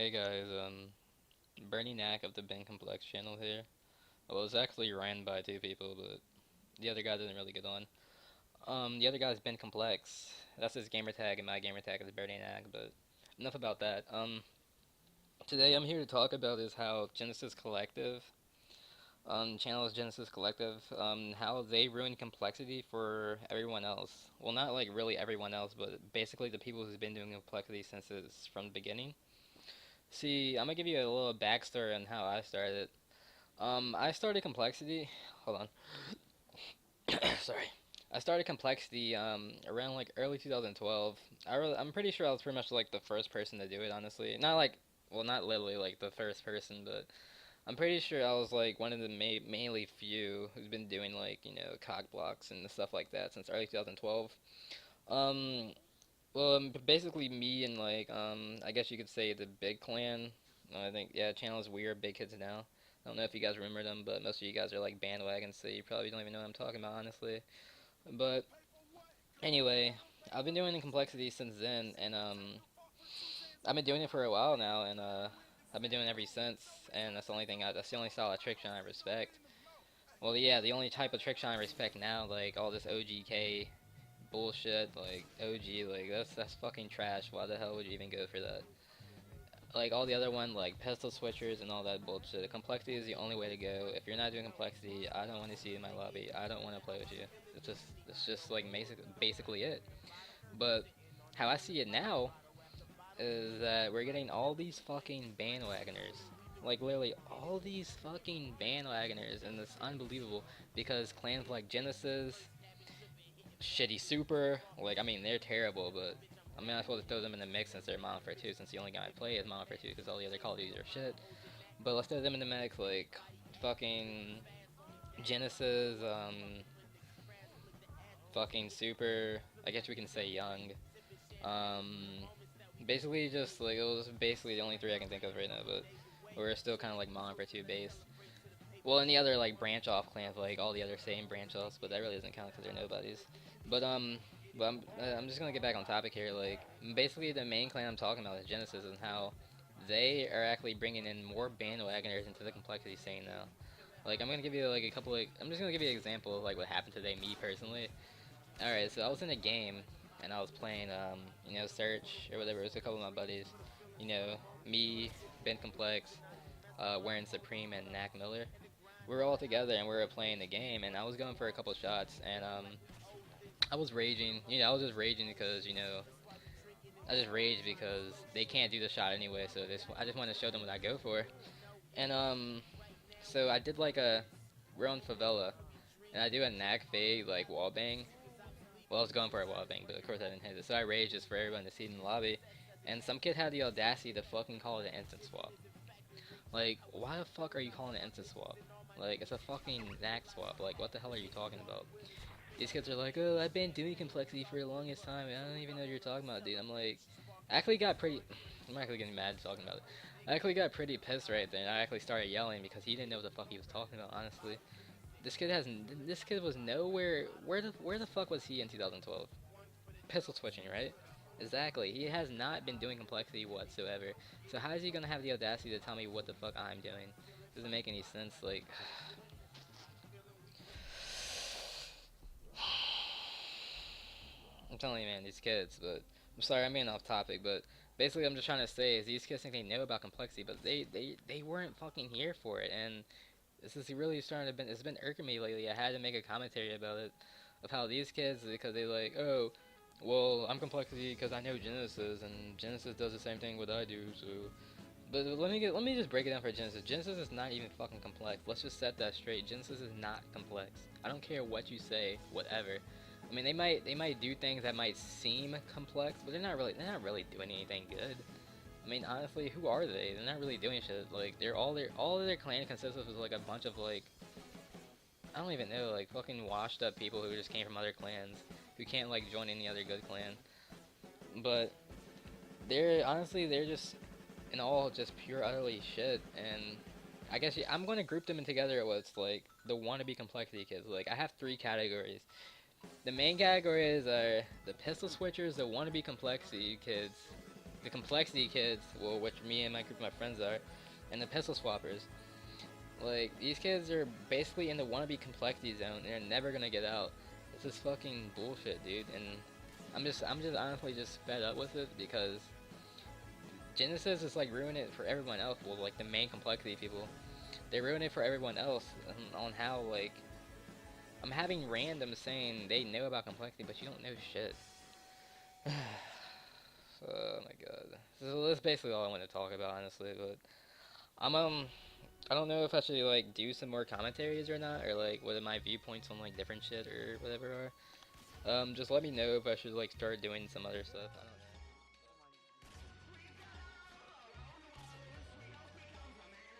Hey guys, Bernie Knack of the Ben Complex channel here. Well, it was actually ran by two people, but the other guy didn't really get on. The other guy's Ben Complex. That's his gamer tag, and my gamer tag is Bernie Knack, but enough about that. Today I'm here to talk about is how Genesis Collective, channel is Genesis Collective, how they ruin complexity for everyone else. Well, not like really everyone else, but basically the people who's been doing complexity since it's from the beginning. See, I'm gonna give you a little backstory on how I started. I started Complexity. Hold on. Sorry. I started Complexity around like early 2012. I'm pretty sure I was pretty much like the first person to do it, honestly. Not like, well, not literally like the first person, but I'm pretty sure I was like one of the mainly few who's been doing like cock blocks and stuff like that since early 2012. Um, well, basically me and like I guess you could say the Big Clan. I think yeah, channel is weird. Big Kids Now. I don't know if you guys remember them, but most of you guys are like bandwagons, so you probably don't even know what I'm talking about, honestly. But anyway, I've been doing the complexity since then, and I've been doing it for a while now, and I've been doing it ever since. And that's the only thing. That's the only style of trick shot I respect. Well, yeah, the only type of trick shot I respect now, like all this OGK bullshit, like OG, like that's fucking trash. Why the hell would you even go for that? Like all the other one, like pistol switchers and all that bullshit. Complexity is the only way to go. If you're not doing complexity, I don't want to see you in my lobby. I don't want to play with you. It's just like basically it. But how I see it now is that we're getting all these fucking bandwagoners. Like literally all these fucking bandwagoners, and it's unbelievable because clans like Genesis, Shitty Super, like I mean they're terrible, but I mean I supposed to throw them in the mix since they're Modern Warfare 2, since the only guy I play is Modern Warfare 2 because all the other Call of Duties are shit. But let's throw them in the mix, like fucking Genesis, fucking Super. I guess we can say Young. Um, basically just like it was basically the only three I can think of right now, but we're still kind of like Modern Warfare 2 based. Well, and the other like branch off clans, like all the other same branch offs, but that really doesn't count because they're nobodies. But I'm just gonna get back on topic here. Like basically, the main clan I'm talking about is Genesis, and how they are actually bringing in more bandwagoners into the complexity scene now. Like I'm gonna give you like a couple of, I'm just gonna give you an example of like what happened today, me personally. All right, so I was in a game and I was playing Search or whatever. It was a couple of my buddies, you know, me, Ben Complex, Warren Supreme, and Knack Miller. We were all together and we were playing the game, and I was going for a couple shots, and I was raging. I was just raging because I just raged because they can't do the shot anyway. So I just want to show them what I go for, and so I did like we're on favela, and I do a knack fade like wall bang. Well, I was going for a wall bang, but of course I didn't hit it. So I raged just for everyone to see in the lobby, and some kid had the audacity to fucking call it an instant swap. Like, why the fuck are you calling it instant swap? Like, it's a fucking knack swap. Like, what the hell are you talking about? These kids are like, oh, I've been doing complexity for the longest time. I don't even know what you're talking about, dude. I'm like, I actually got pretty. I'm actually getting mad talking about it. I actually got pretty pissed right there, and I actually started yelling because he didn't know what the fuck he was talking about. Honestly, this kid has. This kid was nowhere. Where the fuck was he in 2012? Pistol switching, right? Exactly. He has not been doing complexity whatsoever. So how is he gonna have the audacity to tell me what the fuck I'm doing? Doesn't make any sense. Like, I'm telling you, man, these kids. But I'm sorry, I'm being off topic. But basically, I'm just trying to say is these kids think they know about complexity, but they weren't fucking here for it. And this is really starting to been. It's been irking me lately. I had to make a commentary about it, of how these kids, because they like, oh, well, I'm complexity because I know Genesis, and Genesis does the same thing what I do. So, but let me just break it down for Genesis. Genesis is not even fucking complex. Let's just set that straight. Genesis is not complex. I don't care what you say, whatever. I mean, they might do things that might seem complex, but they're not really doing anything good. I mean, honestly, who are they? They're not really doing shit. Like all of their clan consists of is like a bunch of like I don't even know, like fucking washed up people who just came from other clans who can't like join any other good clan. But they're just in all just pure utterly shit. And I guess I'm going to group them in together with like the wannabe complexity kids. Like I have three categories. The main categories are the pistol switchers, the wannabe complexity kids, the complexity kids, well, which me and my group of my friends are, and the pistol swappers. Like, these kids are basically in the wannabe complexity zone, and they're never gonna get out. This is fucking bullshit, dude, and I'm just honestly just fed up with it, because Genesis is like ruining it for everyone else. Well, like the main complexity people, they ruin it for everyone else on how, like, I'm having randoms saying they know about complexity, but you don't know shit. Oh my god. So that's basically all I want to talk about, honestly. But I'm I don't know if I should like do some more commentaries or not, or like what are my viewpoints on like different shit or whatever are. Just let me know if I should like start doing some other stuff.